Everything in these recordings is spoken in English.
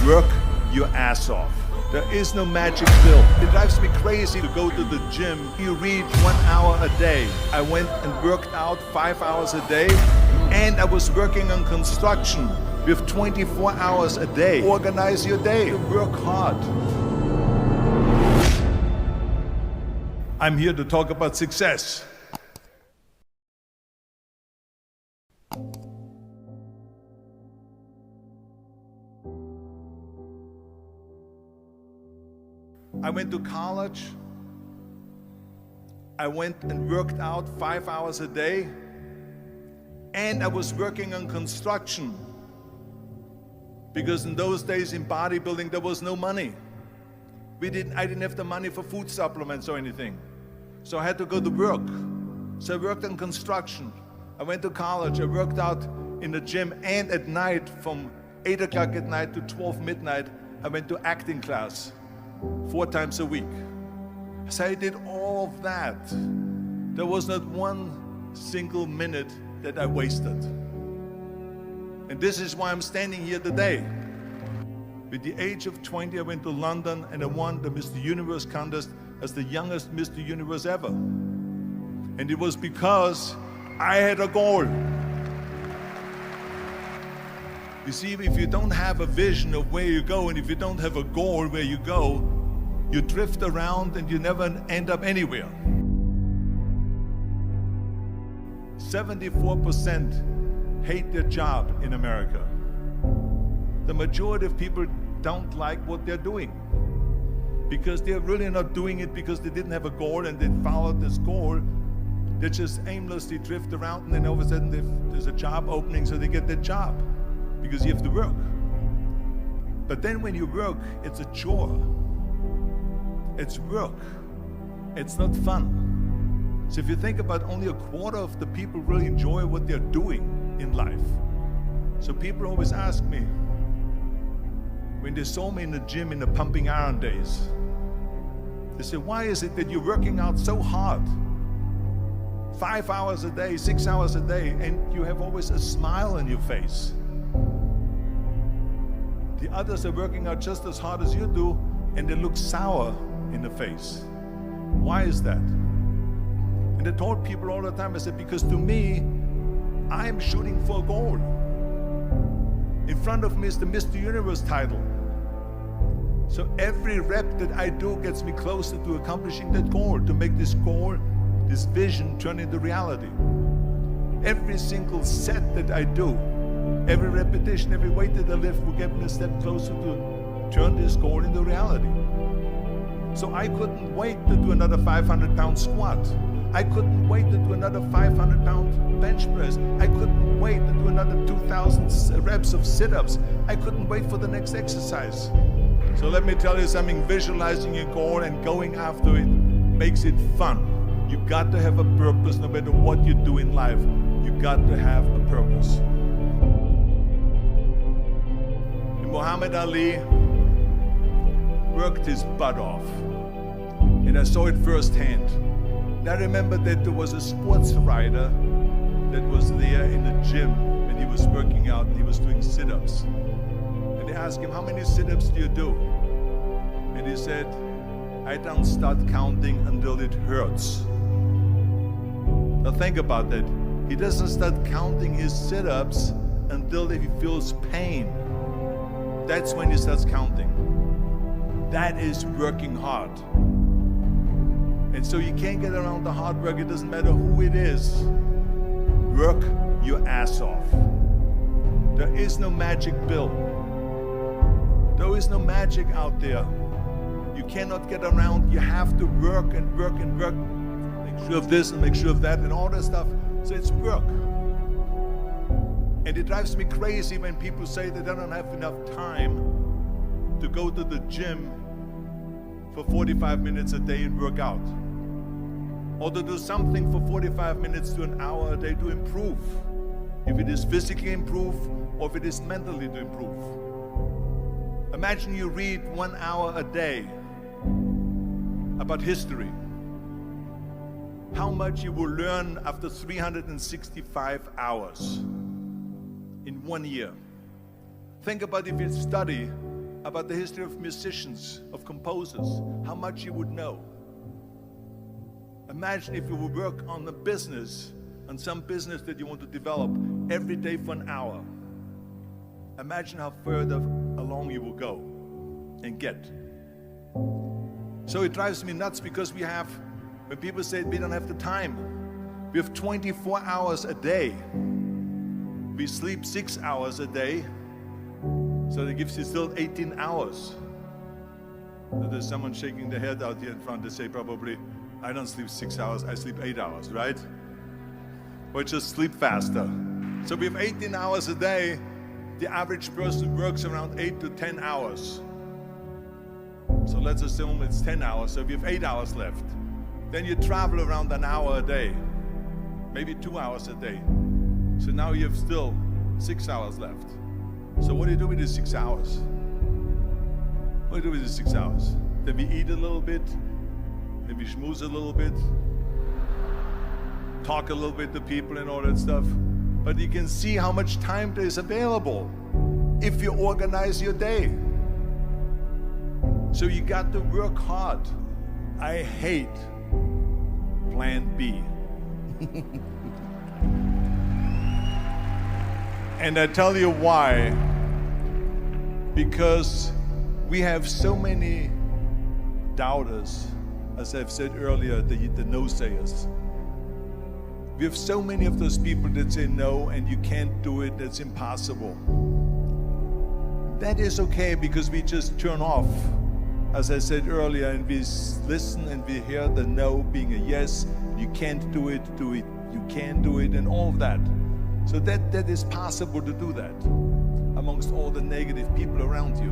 Work your ass off. There is no magic pill. It drives me crazy to go to the gym. You read 1 hour a day. I went and worked out 5 hours a day, and I was working on construction with 24 hours a day. Organize your day. Work hard. I'm here to talk about success. I went to college. I went and worked out 5 hours a day, and I was working on construction, because in those days in bodybuilding there was no money. I didn't have the money for food supplements or anything, so I had to go to work. So I worked on construction. I went to college. I worked out in the gym, and at night from 8 o'clock at night to 12 midnight I went to acting class 4 times a week. So I did all of that. There was not one single minute that I wasted. And this is why I'm standing here today. With the age of 20, I went to London and I won the Mr. Universe contest as the youngest Mr. Universe ever. And it was because I had a goal. You see, if you don't have a vision of where you go, and if you don't have a goal where you go, you drift around and you never end up anywhere. 74% hate their job in America. The majority of people don't like what they're doing, because they're really not doing it because they didn't have a goal and they followed this goal. They just aimlessly drift around, and then all of a sudden there's a job opening, so they get that job because you have to work. But then when you work, it's a chore. It's work. It's not fun. So if you think about, only a quarter of the people really enjoy what they're doing in life. So people always ask me, when they saw me in the gym in the pumping iron days, they say, why is it that you're working out so hard? 5 hours a day, 6 hours a day, and you have always a smile on your face. The others are working out just as hard as you do, and they look sour in the face. Why is that? And I told people all the time, I said, because to me, I'm shooting for a goal. In front of me is the Mr. Universe title. So every rep that I do gets me closer to accomplishing that goal, to make this goal, this vision, turn into reality. Every single set that I do, every repetition, every weight that I lift will get me a step closer to turn this goal into reality. So I couldn't wait to do another 500-pound squat. I couldn't wait to do another 500-pound bench press. I couldn't wait to do another 2,000 reps of sit-ups. I couldn't wait for the next exercise. So let me tell you something, visualizing your goal and going after it makes it fun. You got to have a purpose. No matter what you do in life, you got to have a purpose. And Muhammad Ali worked his butt off, and I saw it firsthand. And I remember that there was a sports writer that was there in the gym when he was working out, and he was doing sit-ups. And they asked him, how many sit-ups do you do? And he said, I don't start counting until it hurts. Now think about that. He doesn't start counting his sit-ups until he feels pain. That's when he starts counting. That is working hard. And so you can't get around the hard work. It doesn't matter who it is. Work your ass off. There is no magic pill. There is no magic out there. You cannot get around. You have to work and work and work. Make sure of this and make sure of that and all that stuff. So it's work. And it drives me crazy when people say that they don't have enough time to go to the gym for 45 minutes a day and work out, or to do something for 45 minutes to an hour a day to improve, if it is physically improve or if it is mentally to improve. Imagine you read 1 hour a day about history. How much you will learn after 365 hours in 1 year. Think about if you study about the history of musicians, of composers, how much you would know. Imagine if you would work on a business, on some business that you want to develop every day for an hour. Imagine how further along you will go and get. So it drives me nuts because when people say we don't have the time, we have 24 hours a day. We sleep 6 hours a day, so that gives you still 18 hours. So there's someone shaking their head out here in front. They say probably, I don't sleep 6 hours, I sleep 8 hours, right? Or just sleep faster. So we have 18 hours a day. The average person works around 8 to 10 hours. So let's assume it's 10 hours, so we have 8 hours left. Then you travel around an hour a day, maybe 2 hours a day. So now you have still 6 hours left. So what do you do with these 6 hours? What do you do with these 6 hours? Then we eat a little bit, then we schmooze a little bit, talk a little bit to people and all that stuff. But you can see how much time there is available if you organize your day. So you got to work hard. I hate plan B. And I tell you why. Because we have so many doubters, as I've said earlier, the no-sayers. We have so many of those people that say no and you can't do it, that's impossible. That is okay because we just turn off, as I said earlier, and we listen and we hear the no being a yes. You can't do it, you can do it, and all of that. So that is possible to do that amongst all the negative people around you.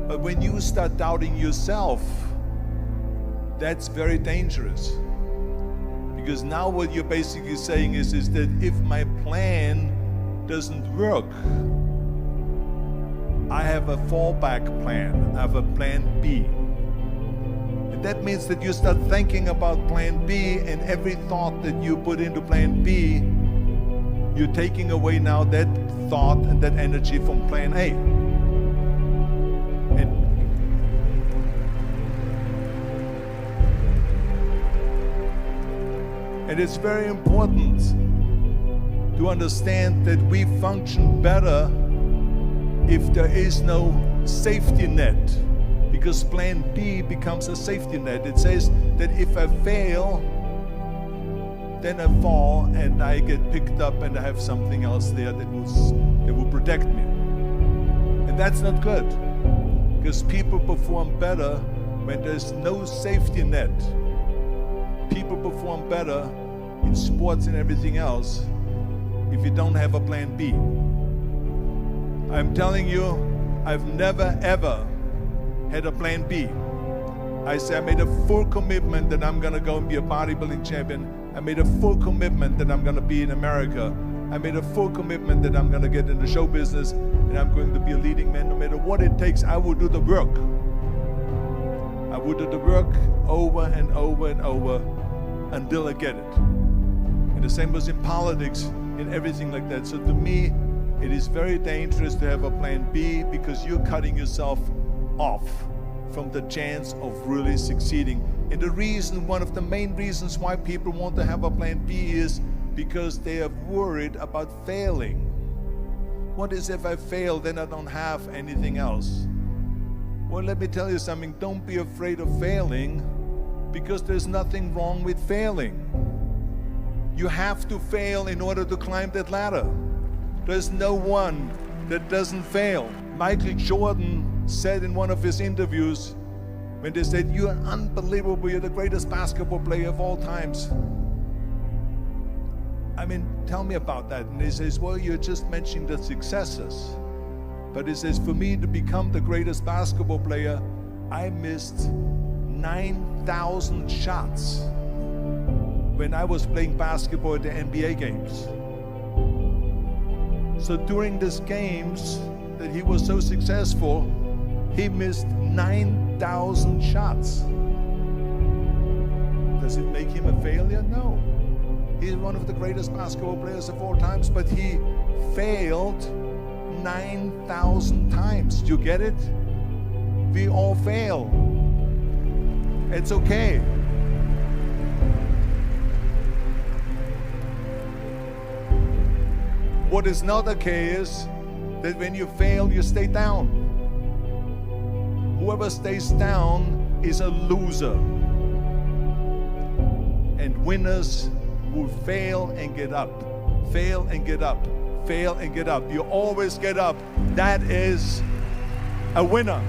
But when you start doubting yourself, that's very dangerous. Because now what you're basically saying is that if my plan doesn't work, I have a fallback plan, I have a plan B. And that means that you start thinking about plan B, and every thought that you put into plan B, you're taking away now that thought and that energy from plan A. And it's very important to understand that we function better if there is no safety net, because plan B becomes a safety net. It says that if I fail, then I fall and I get picked up and I have something else there that will protect me. And that's not good, because people perform better when there's no safety net. People perform better in sports and everything else if you don't have a plan B. I'm telling you, I've never ever had a plan B. I made a full commitment that I'm gonna go and be a bodybuilding champion. I made a full commitment that I'm gonna be in America. I made a full commitment that I'm gonna get in the show business and I'm going to be a leading man. No matter what it takes, I will do the work. I will do the work over and over and over until I get it. And the same was in politics, in everything like that. So to me, it is very dangerous to have a plan B, because you're cutting yourself off from the chance of really succeeding. And the reason, one of the main reasons why people want to have a plan B is because they are worried about failing. What is if I fail, then I don't have anything else? Well, let me tell you something, don't be afraid of failing, because there's nothing wrong with failing. You have to fail in order to climb that ladder. There's no one that doesn't fail. Michael Jordan said in one of his interviews, when they said, "You're unbelievable, you're the greatest basketball player of all times." I mean, tell me about that. And he says, well, you're just mentioning the successes. But he says, for me to become the greatest basketball player, I missed 9,000 shots when I was playing basketball at the NBA games. So during these games that he was so successful, he missed 9,000 shots. Does it make him a failure? No. He's one of the greatest basketball players of all times, but he failed 9,000 times. Do you get it? We all fail. It's okay. What is not okay is that when you fail, you stay down. Whoever stays down is a loser. And winners will fail and get up, fail and get up, fail and get up. You always get up. That is a winner.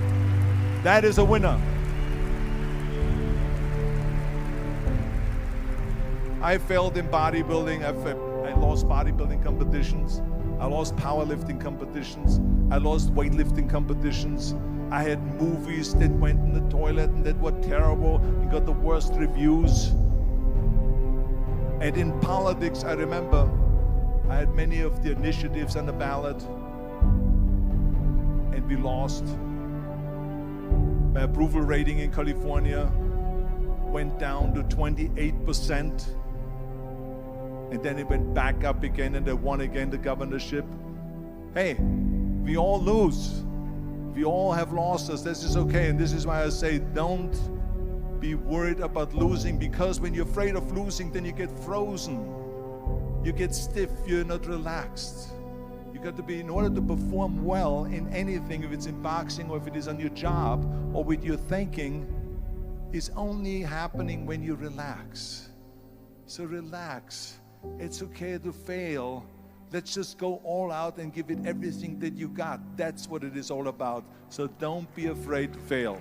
That is a winner. I failed in bodybuilding. I lost bodybuilding competitions. I lost powerlifting competitions. I lost weightlifting competitions. I had movies that went in the toilet and that were terrible and got the worst reviews. And in politics, I remember I had many of the initiatives on the ballot, and we lost. My approval rating in California went down to 28%, and then it went back up again, and I won again the governorship. Hey, we all lose. We all have losses. This is okay, and this is why I say don't be worried about losing, because when you're afraid of losing, then you get frozen. You get stiff, you're not relaxed. You got to be, in order to perform well in anything, if it's in boxing or if it is on your job or with your thinking, is only happening when you relax. So relax. It's okay to fail. Let's just go all out and give it everything that you got. That's what it is all about. So don't be afraid to fail.